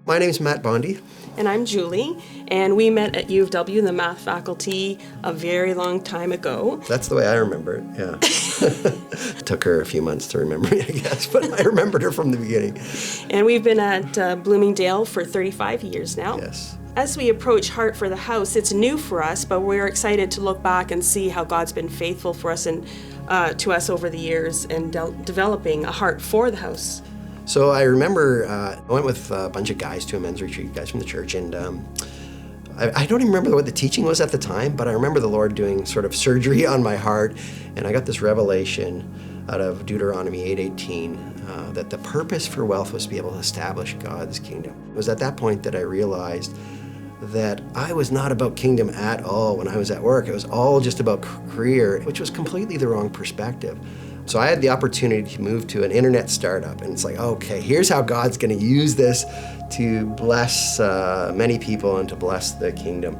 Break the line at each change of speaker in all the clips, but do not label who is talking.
My name is Matt Bondy.
And I'm Julie, and we met at U of W in the math faculty a very long time ago.
That's the way I remember it, yeah. It took her a few months to remember me, I guess, but I remembered her from the beginning.
And we've been at Bloomingdale for 35 years now.
Yes.
As we approach Heart for the House, it's new for us, but we're excited to look back and see how God's been faithful for us and to us over the years and developing a heart for the house.
So I remember I went with a bunch of guys to a men's retreat, guys from the church, and I don't even remember what the teaching was at the time, but I remember the Lord doing sort of surgery on my heart, and I got this revelation out of Deuteronomy 8:18 that the purpose for wealth was to be able to establish God's kingdom. It was at that point that I realized that I was not about kingdom at all when I was at work. It was all just about career, which was completely the wrong perspective. So I had the opportunity to move to an internet startup, and it's like, okay, here's how God's going to use this to bless many people and to bless the kingdom.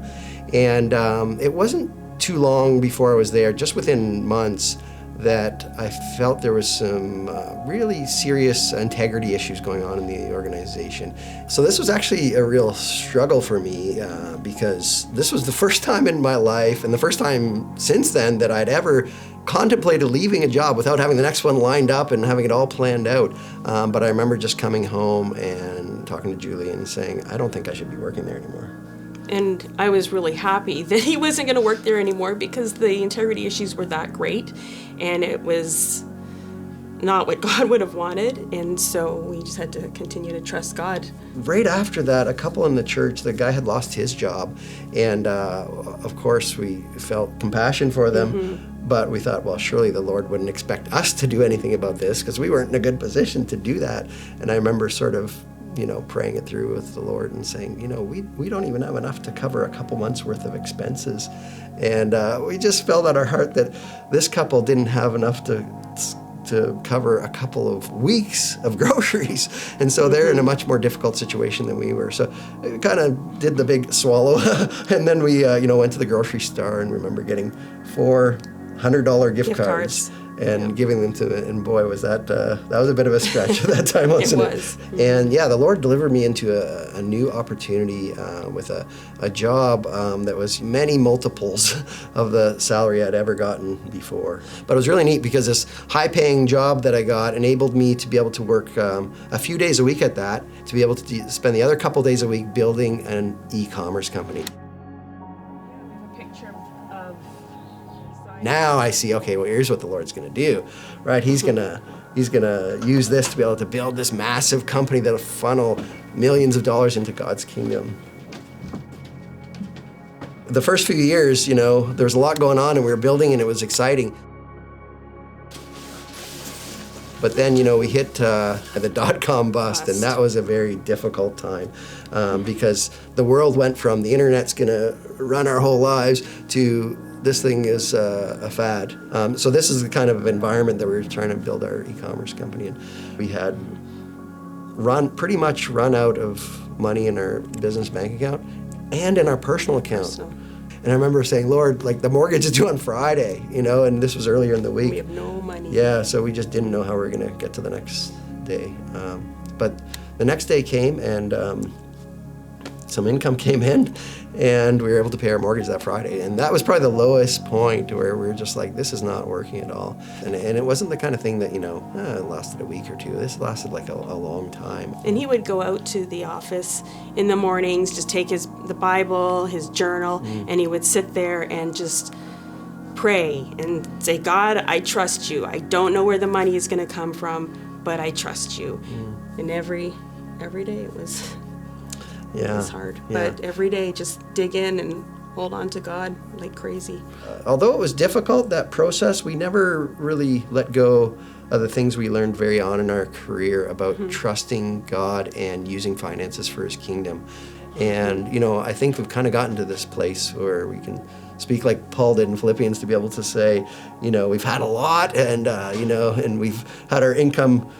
And it wasn't too long before I was there, just within months, that I felt there was some really serious integrity issues going on in the organization. So this was actually a real struggle for me because this was the first time in my life and the first time since then that I'd ever contemplated leaving a job without having the next one lined up and having it all planned out. But I remember just coming home and talking to Julie and saying, I don't think I should be working there anymore.
And I was really happy that he wasn't going to work there anymore because the integrity issues were that great and it was not what God would have wanted. And so we just had to continue to trust God.
Right after that, a couple in the church, the guy had lost his job. And of course, we felt compassion for them. Mm-hmm. But we thought, well, surely the Lord wouldn't expect us to do anything about this because we weren't in a good position to do that. And I remember sort of, praying it through with the Lord and saying, we don't even have enough to cover a couple months worth of expenses. And we just felt at our heart that this couple didn't have enough to cover a couple of weeks of groceries. And so they're in a much more difficult situation than we were. So we kind of did the big swallow. And then we, went to the grocery store and remember getting 4 $100 gift cards. And giving them to it, and boy, was that was a bit of a stretch at that time, wasn't it?
Was.
And yeah, the Lord delivered me into a new opportunity with a job that was many multiples of the salary I'd ever gotten before. But it was really neat because this high-paying job that I got enabled me to be able to work a few days a week at that, to be able to spend the other couple days a week building an e-commerce company. Now I see, okay, well, here's what the Lord's going to do, right? He's going to use this to be able to build this massive company that'll funnel millions of dollars into God's kingdom. The first few years, there was a lot going on and we were building and it was exciting. But then, we hit the dot-com bust, and that was a very difficult time because the world went from the internet's going to run our whole lives to this thing is a fad. So this is the kind of environment that we were trying to build our e-commerce company in. We had pretty much run out of money in our business bank account and in our personal account. And I remember saying, Lord, the mortgage is due on Friday, and this was earlier in the week.
We have no money.
Yeah, so we just didn't know how we were going to get to the next day. But the next day came and some income came in, and we were able to pay our mortgage that Friday. And that was probably the lowest point where we were just like, this is not working at all. And it wasn't the kind of thing that, it lasted a week or two. This lasted a long time.
And he would go out to the office in the mornings, just take the Bible, his journal, and he would sit there and just pray and say, God, I trust you. I don't know where the money is going to come from, but I trust you. And every day it was...
Yeah,
it was hard, but every day just dig in and hold on to God like crazy.
Although it was difficult, that process, we never really let go of the things we learned very on in our career about trusting God and using finances for His kingdom. And, I think we've kind of gotten to this place where we can speak like Paul did in Philippians to be able to say, we've had a lot and, and we've had our income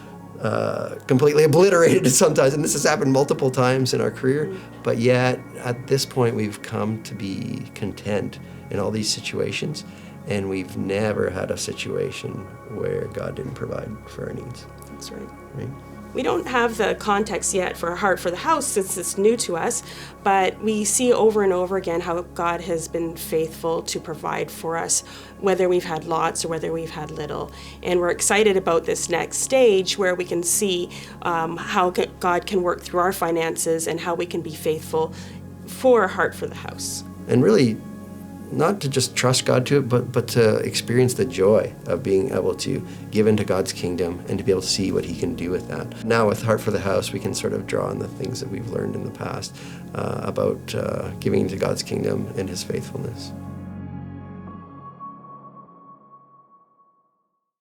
completely obliterated sometimes, and this has happened multiple times in our career, but yet at this point we've come to be content in all these situations, and we've never had a situation where God didn't provide for our needs.
That's right.
Right?
We don't have the context yet for Heart for the House since it's new to us, but we see over and over again how God has been faithful to provide for us, whether we've had lots or whether we've had little. And we're excited about this next stage where we can see how God can work through our finances and how we can be faithful for Heart for the House.
And really, not to just trust God to it, but to experience the joy of being able to give into God's kingdom and to be able to see what he can do with that. Now with Heart for the House, we can sort of draw on the things that we've learned in the past about giving into God's kingdom and his faithfulness.